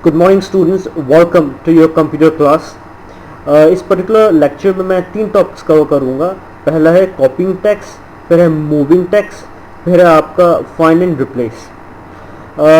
Good morning students, welcome to your computer class. इस particular lecture में मैं 3 topics cover करूँगा। पहला है कॉपिंग टेक्स्ट, फिर है मूविंग टेक्स्ट, फिर है आपका फाइंड एंड रिप्लेस।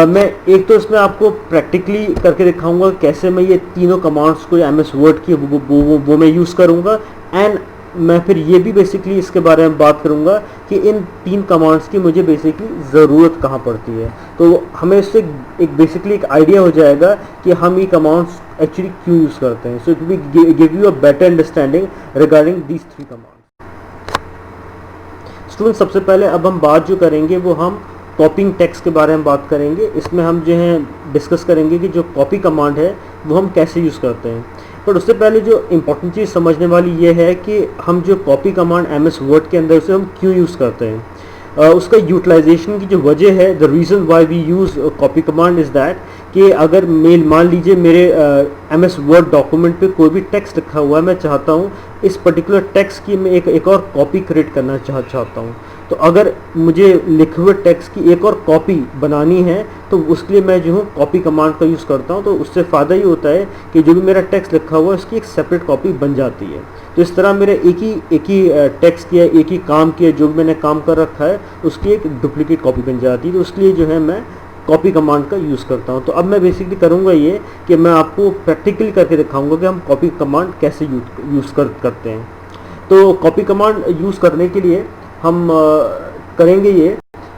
मैं एक तो इसमें आपको प्रैक्टिकली करके दिखाऊंगा कैसे मैं ये तीनों कमांड्स को एम एस वर्ड की वो मैं यूज़ करूँगा। एंड मैं फिर ये भी बेसिकली इसके बारे में बात करूँगा कि इन 3 कमांड्स की मुझे बेसिकली ज़रूरत कहाँ पड़ती है, तो हमें इससे एक बेसिकली एक आइडिया हो जाएगा कि हम ये कमांड्स एक्चुअली क्यों यूज़ करते हैं। So it will give you a better understanding regarding these 3 commands. Student, सबसे पहले अब हम बात जो करेंगे वो हम कॉपिंग टेक्स्ट के बारे में बात करेंगे। इसमें हम जो है डिस्कस करेंगे कि जो कॉपी कमांड है वो हम कैसे यूज़ करते हैं। पर उससे पहले जो इम्पोर्टेंट चीज़ समझने वाली ये है कि हम जो copy command M S Word के अंदर उसे हम क्यों यूज़ करते हैं। उसका यूटिलाइजेशन की जो वजह है, the reason why we use copy command is that कि अगर मान लीजिए मेरे एम एस वर्ड डॉक्यूमेंट पे कोई भी टेक्स्ट लिखा हुआ है, मैं चाहता हूँ इस पर्टिकुलर टेक्स्ट की मैं एक और कॉपी क्रिएट करना चाहता हूँ। तो अगर मुझे लिखे हुए टेक्स्ट की एक और कॉपी बनानी है तो उसके लिए मैं जो हूँ कॉपी कमांड का यूज़ करता हूँ। तो उससे फ़ायदा ये होता है कि जो भी मेरा टेक्स्ट लिखा हुआ है उसकी एक सेपरेट कॉपी बन जाती है। तो इस तरह मेरे एक ही टेक्स्ट किया, एक ही काम किया, जो भी मैंने काम कर रखा है उसकी एक डुप्लीकेट कॉपी बन जाती है। तो उसके लिए जो है मैं कॉपी कमांड का यूज़ करता हूँ। तो अब मैं बेसिकली करूँगा ये कि मैं आपको प्रैक्टिकली करके दिखाऊँगा कि हम कॉपी कमांड कैसे यूज़ करते हैं। तो कॉपी कमांड यूज़ करने के लिए हम करेंगे ये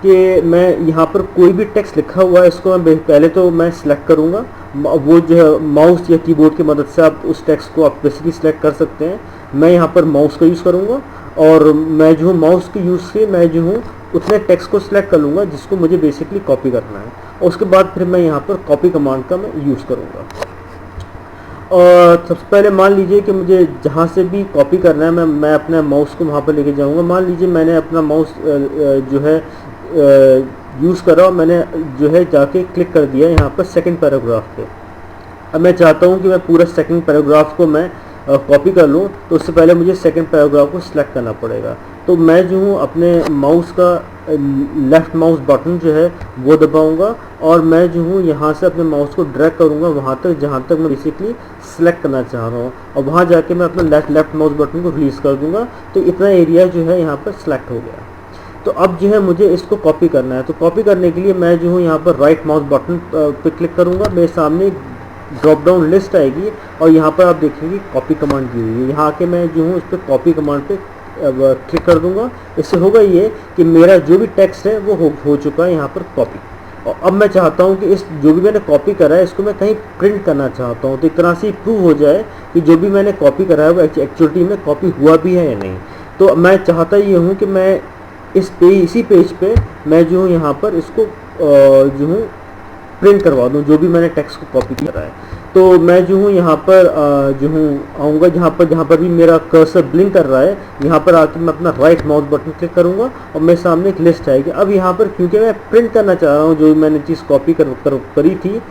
कि मैं यहाँ पर कोई भी टेक्स्ट लिखा हुआ है इसको मैं पहले तो मैं सिलेक्ट करूँगा। वो जो है माउस या कीबोर्ड की मदद से आप उस टेक्स्ट को आप बेसिकली सिलेक्ट कर सकते हैं। मैं यहाँ पर माउस का यूज़ करूँगा और मैं जो हूँ माउस के यूज़ से मैं जो हूँ उतने टेक्स्ट को सिलेक्ट कर लूँगा जिसको मुझे बेसिकली कॉपी करना है। और उसके बाद फिर मैं यहाँ पर कॉपी कमांड का मैं यूज़ करूँगा। और सबसे पहले मान लीजिए कि मुझे जहाँ से भी कॉपी करना है मैं अपने माउस को वहाँ पर लेके जाऊँगा। मान लीजिए मैंने अपना माउस जो है यूज़ करा और मैंने जो है जाके क्लिक कर दिया यहाँ पर सेकंड पैराग्राफ पे। अब मैं चाहता हूँ कि मैं पूरा सेकंड पैराग्राफ को मैं कॉपी कर लूँ, तो उससे पहले मुझे सेकंड पैराग्राफ को सिलेक्ट करना पड़ेगा। तो मैं जो हूँ अपने माउस का लेफ़्ट माउस बटन जो है वो दबाऊंगा और मैं जो हूँ यहाँ से अपने माउस को ड्रैग करूँगा वहाँ तक जहाँ तक मैं बेसिकली सिलेक्ट करना चाह रहा हूँ, और वहाँ जाके मैं अपना लेफ़्ट माउस बटन को रिलीज़ कर दूँगा। तो इतना एरिया जो है यहाँ पर सिलेक्ट हो गया। तो अब जो है मुझे इसको कॉपी करना है। तो कॉपी करने के लिए मैं जो हूँ यहाँ पर राइट माउस बटन पर क्लिक करूँगा। मेरे सामने ड्रॉप डाउन लिस्ट आएगी और यहाँ पर आप देखेंगे कॉपी कमांड दी हुई है। यहाँ आके मैं जो हूँ इस पर कॉपी कमांड पे क्लिक कर दूंगा। इससे होगा ये कि मेरा जो भी टेक्स्ट है वो हो चुका है यहाँ पर कॉपी। और अब मैं चाहता हूँ कि इस जो भी मैंने कॉपी करा है इसको मैं कहीं प्रिंट करना चाहता हूँ। तो एक तरह से प्रूव हो जाए कि जो भी मैंने कॉपी करा है वो एक्चुअली में कॉपी हुआ भी है या नहीं। तो मैं चाहता ये हूँ कि मैं इसी पेज पे मैं जो हूँ यहाँ पर इसको जो हूँ प्रिंट करवा दूँ जो भी मैंने टेक्स्ट को कॉपी करा है। तो मैं जो हूँ यहाँ पर जो हूँ आऊँगा जहाँ पर भी मेरा कर्सर ब्लिंक कर रहा है, यहाँ पर आके मैं अपना राइट माउस बटन क्लिक करूँगा और मेरे सामने एक लिस्ट आएगी। अब यहाँ पर क्योंकि मैं प्रिंट करना चाह रहा हूँ जो मैंने चीज़ कॉपी करी थी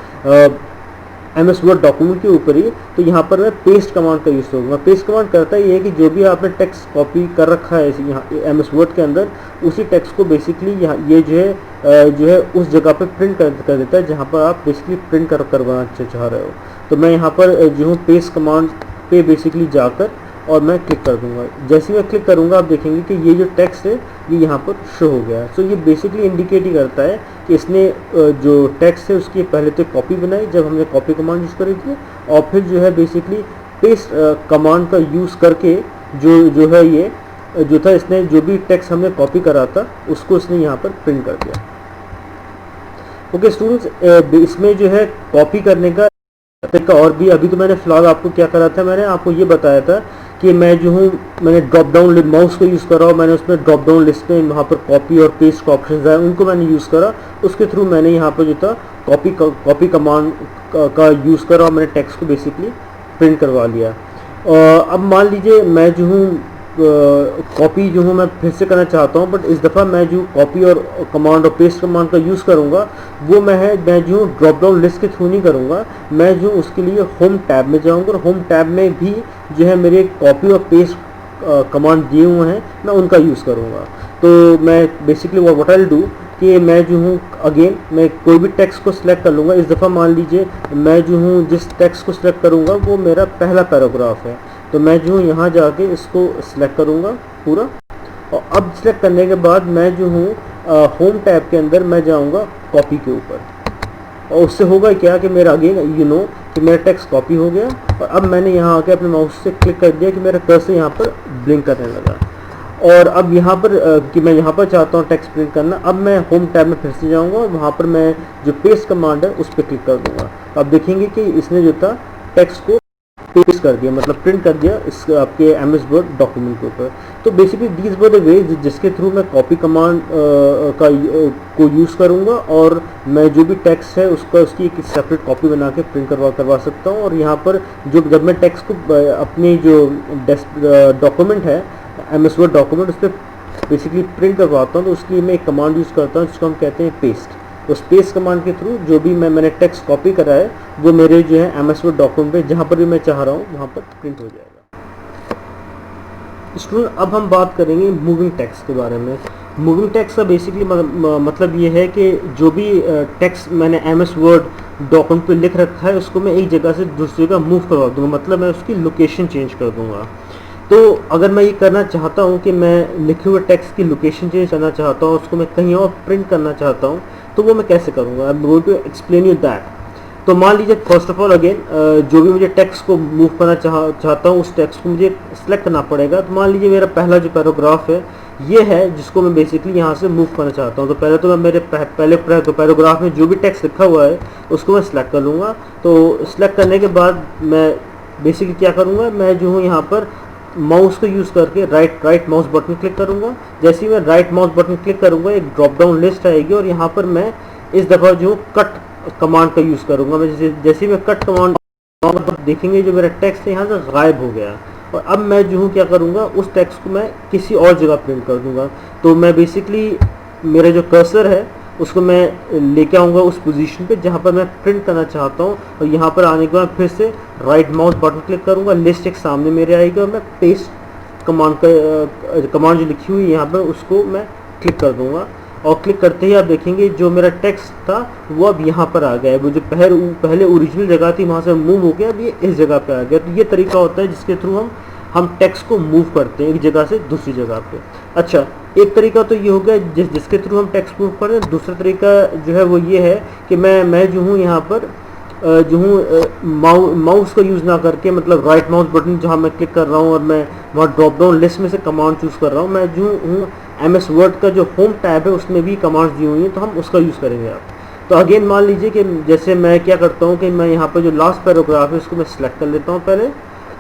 एम एस वर्ड डॉक्यूमेंट के ऊपर ही, तो यहाँ पर मैं पेस्ट कमांड का यूज़ करूँगा। पेस्ट कमांड करता है ये कि जो भी आपने टेक्स्ट कॉपी कर रखा है यहाँ एम एस वर्ड के अंदर, उसी टेक्स्ट को बेसिकली यहाँ ये जो है उस जगह पे प्रिंट कर देता है जहाँ पर आप बेसिकली प्रिंट करवाना चाह रहे हो। तो मैं यहाँ पर जो हूँ पेस्ट कमांड पे बेसिकली जाकर और मैं क्लिक कर दूंगा। जैसे ही मैं क्लिक करूंगा आप देखेंगे कि ये जो टेक्स्ट है ये यहाँ पर शो हो गया है। सो ये बेसिकली इंडिकेट ही करता है कि इसने जो टेक्स्ट है उसकी पहले तो कॉपी बनाई जब हमने कॉपी कमांड यूज़ करी थी, और फिर जो है बेसिकली पेस्ट कमांड का यूज़ करके जो है ये जो था इसने जो भी टेक्स्ट हमने कॉपी करा था उसको इसने यहाँ पर प्रिंट कर दिया। ओके स्टूडेंट्स, इसमें जो है कॉपी करने का तरीका और भी, अभी तो मैंने फिलहाल आपको क्या करा था, मैंने आपको ये बताया था कि मैं जो हूँ मैंने ड्रॉप डाउन माउस को यूज़ करा और मैंने उसमें ड्रॉप डाउन लिस्ट में वहाँ पर कॉपी और पेस्ट का ऑप्शन आए उनको मैंने यूज़ करा। उसके थ्रू मैंने यहाँ पर जो था कॉपी कमांड का यूज़ करा और मैंने टेक्स्ट को बेसिकली प्रिंट करवा लिया। अब मान लीजिए मैं जो हूँ कॉपी जो हूँ मैं फिर से करना चाहता हूँ, बट इस दफ़ा मैं जो कॉपी और कमांड और पेस्ट कमांड का यूज़ करूँगा वो मैं जो ड्रॉप डाउन लिस्ट के थ्रू नहीं करूँगा। मैं जो उसके लिए होम टैब में जाऊँगा और होम टैब में भी जो है मेरे कॉपी और पेस्ट कमांड दिए हुए हैं मैं उनका यूज़ करूँगा। तो मैं basically what I will do कि मैं जो हूँ अगेन मैं कोई भी टेक्स्ट को सिलेक्ट कर लूँगा। इस दफ़ा मान लीजिए मैं जो हूँ जिस टेक्स्ट को सिलेक्ट करूँगा वो मेरा पहला पैराग्राफ है, तो मैं जो हूँ यहाँ जाके इसको सिलेक्ट करूँगा पूरा। और अब सिलेक्ट करने के बाद मैं जो हूँ होम टैब के अंदर मैं जाऊँगा कॉपी के ऊपर, और उससे होगा क्या कि मेरा अगेन कि मेरा टेक्स्ट कॉपी हो गया। और अब मैंने यहाँ आके अपने माउस से क्लिक कर दिया कि मेरा कर्सर यहाँ पर ब्लिंक करने लगा। और अब यहाँ पर कि मैं यहाँ पर चाहता हूँ टेक्स्ट प्रिंट करना, अब मैं होम टैब में फिर से जाऊँगा और वहाँ पर मैं जो पेस्ट कमांड है उस पर क्लिक कर दूँगा। अब देखेंगे कि इसने जो था टेक्स्ट को पेस्ट कर दिया, मतलब प्रिंट कर दिया इस आपके एमएस वर्ड डॉक्यूमेंट के ऊपर। तो basically these were the way जिसके थ्रू मैं कॉपी कमांड को यूज़ करूँगा और मैं जो भी टेक्स्ट है उसकी एक सेपरेट कॉपी बना के प्रिंट करवा सकता हूँ। और यहाँ पर जब मैं टेक्स्ट को अपनी जो डॉक्यूमेंट है एमएस वर्ड डॉक्यूमेंट उस पर बेसिकली प्रिंट करवाता हूँ, तो उसके लिए मैं एक कमांड यूज़ करता हूँ जिसको हम कहते हैं पेस्ट। तो स्पेस कमांड के थ्रू जो भी मैंने टेक्स्ट कॉपी करा है वो मेरे जो है एमएस वर्ड डॉक्यूमेंट पे जहाँ पर भी मैं चाह रहा हूँ वहाँ पर प्रिंट हो जाएगा। स्टूडेंट अब हम बात करेंगे मूविंग टेक्स्ट के बारे में। मूविंग टेक्स्ट का बेसिकली मतलब ये है कि जो भी टेक्स्ट मैंने एमएस वर्ड डॉक्यूमेंट पे लिख रखा है उसको मैं एक जगह से दूसरी जगह मूव करवा दूँगा, मतलब मैं उसकी लोकेशन चेंज कर दूँगा। तो अगर मैं ये करना चाहता हूँ कि मैं लिखे हुए टेक्स्ट की लोकेशन चेंज करना चाहता हूँ, उसको मैं कहीं और प्रिंट करना चाहता हूँ, तो वो मैं कैसे करूँगा? I am going to explain you that. तो मान लीजिए फर्स्ट ऑफ ऑल अगेन जो भी मुझे टेक्स्ट को मूव करना चाहता हूँ उस टेक्स्ट को मुझे सेलेक्ट करना पड़ेगा। तो मान लीजिए मेरा पहला जो पैराग्राफ है ये है जिसको मैं बेसिकली यहाँ से मूव करना चाहता हूँ। तो पहले तो मैं मेरे पहले पैराग्राफ में जो भी टेक्स्ट लिखा हुआ है उसको मैं सिलेक्ट कर लूँगा। तो सिलेक्ट करने के बाद मैं बेसिकली क्या करूँगा, मैं जो हूँ यहाँ पर माउस को यूज़ करके राइट माउस बटन क्लिक करूँगा। जैसे ही मैं राइट माउस बटन क्लिक करूँगा एक ड्रॉप डाउन लिस्ट आएगी और यहाँ पर मैं इस दफ़ा जो कट कमांड का यूज़ करूँगा। मैं जैसे ही मैं कट कमांड देखेंगे जो मेरा टेक्स्ट है यहाँ से गायब हो गया। और अब मैं जो हूँ क्या करूँगा, उस टेक्स्ट को मैं किसी और जगह प्रिंट कर दूँगा। तो मैं बेसिकली मेरा जो कर्सर है उसको मैं लेके आऊँगा उस पोजीशन पे जहाँ पर मैं प्रिंट करना चाहता हूँ। और यहाँ पर आने के बाद फिर से राइट माउस बटन क्लिक करूँगा, लिस्ट एक सामने मेरे आएगी और मैं पेस्ट कमांड जो लिखी हुई है यहाँ पर उसको मैं क्लिक कर दूँगा। और क्लिक करते ही आप देखेंगे जो मेरा टेक्स्ट था वो अब यहाँ पर आ गया है। वो जो पहले ओरिजिनल जगह थी वहाँ से मूव हो गया, अब ये इस जगह पे आ गया। तो ये तरीका होता है जिसके थ्रू हम टेक्स्ट को मूव करते हैं एक जगह से दूसरी जगह पे। अच्छा, एक तरीका तो ये हो गया जिसके थ्रू हम टेक्स्ट मूव करते हैं। दूसरा तरीका जो है वो ये है कि मैं जो हूँ यहाँ पर जो हूँ माउस का यूज़ ना करके, मतलब राइट माउस बटन जहाँ मैं क्लिक कर रहा हूँ और मैं वहाँ ड्रॉप डाउन लिस्ट में से कमांड चूज़ कर रहा हूँ। मैं जो हूँ एमएस वर्ड का जो होम टैब है उसमें भी कमांड्स दी हुई हैं, तो हम उसका यूज़ करेंगे आप। तो अगेन मान लीजिए कि जैसे मैं क्या करता हूँ कि मैं यहाँ पर जो लास्ट पैराग्राफ है उसको मैं सिलेक्ट कर लेता हूँ पहले,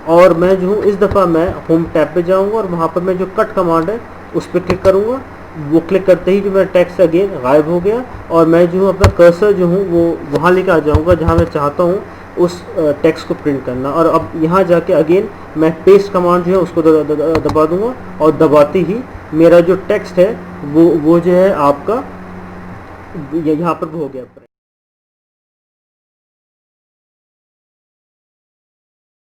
और मैं जो हूँ इस दफ़ा मैं होम टैब पे जाऊँगा और वहाँ पर मैं जो कट कमांड है उस पर क्लिक करूँगा। वो क्लिक करते ही जो मेरा टेक्स्ट अगेन गायब हो गया और मैं जो हूँ अपना कर्सर जो हूँ वो वहाँ लेकर आ जाऊँगा जहाँ मैं चाहता हूँ उस टेक्स्ट को प्रिंट करना। और अब यहाँ जाके अगेन मैं पेस्ट कमांड जो है उसको दबा दूँगा और दबाते ही मेरा जो टेक्स्ट है वो जो है आपका यहाँ पर हो गया।